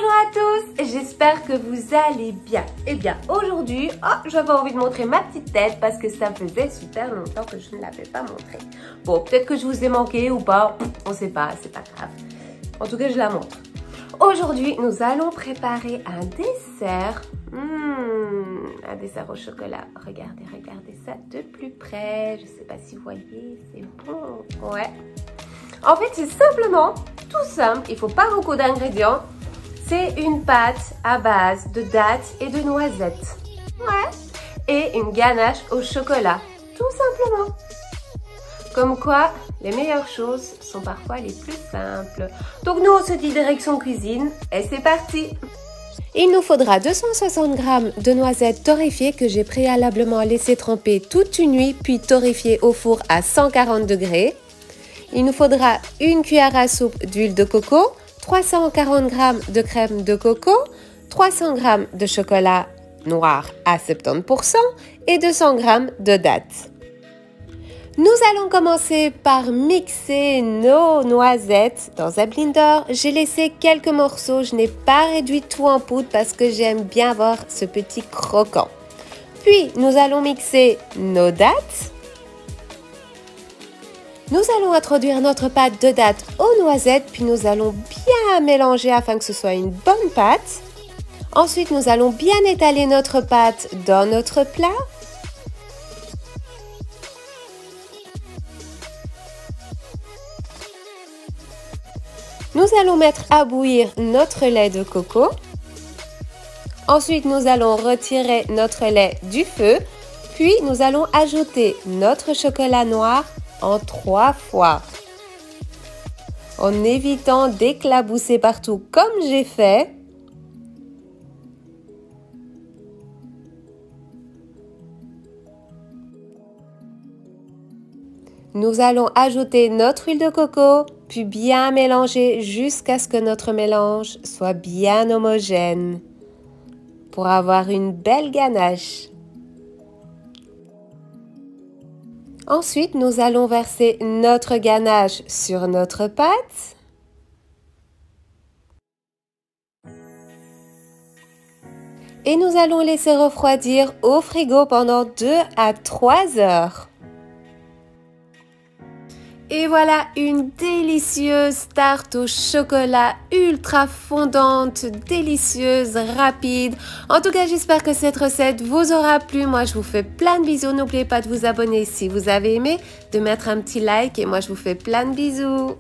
Bonjour à tous, j'espère que vous allez bien. Eh bien aujourd'hui, j'avais envie de montrer ma petite tête parce que ça faisait super longtemps que je ne l'avais pas montrée. Bon, peut-être que je vous ai manqué ou pas, on sait pas, c'est pas grave. En tout cas, je la montre. Aujourd'hui, nous allons préparer un dessert. Un dessert au chocolat. Regardez ça de plus près. Je sais pas si vous voyez, c'est bon. Ouais. En fait, c'est simplement tout simple. Il faut pas beaucoup d'ingrédients. C'est une pâte à base de dattes et de noisettes. Ouais. Et une ganache au chocolat. Tout simplement. Comme quoi, les meilleures choses sont parfois les plus simples. Donc nous, on se dit direction cuisine et c'est parti. Il nous faudra 260 g de noisettes torréfiées que j'ai préalablement laissées tremper toute une nuit puis torréfiées au four à 140 degrés. Il nous faudra une cuillère à soupe d'huile de coco, 340 g de crème de coco, 300 g de chocolat noir à 70% et 200 g de dattes. Nous allons commencer par mixer nos noisettes dans un blender. J'ai laissé quelques morceaux, je n'ai pas réduit tout en poudre parce que j'aime bien avoir ce petit croquant. Puis nous allons mixer nos dattes. Nous allons introduire notre pâte de dattes aux noisettes, puis nous allons bien mélanger afin que ce soit une bonne pâte. Ensuite, nous allons bien étaler notre pâte dans notre plat. Nous allons mettre à bouillir notre lait de coco. Ensuite, nous allons retirer notre lait du feu. Puis, nous allons ajouter notre chocolat noir en 3 fois. En évitant d'éclabousser partout comme j'ai fait. Nous allons ajouter notre huile de coco, puis bien mélanger jusqu'à ce que notre mélange soit bien homogène pour avoir une belle ganache. Ensuite, nous allons verser notre ganache sur notre pâte. Et nous allons laisser refroidir au frigo pendant 2 à 3 heures. Et voilà une délicieuse tarte au chocolat ultra fondante, délicieuse, rapide. En tout cas, j'espère que cette recette vous aura plu. Moi, je vous fais plein de bisous. N'oubliez pas de vous abonner si vous avez aimé, de mettre un petit like et moi, je vous fais plein de bisous.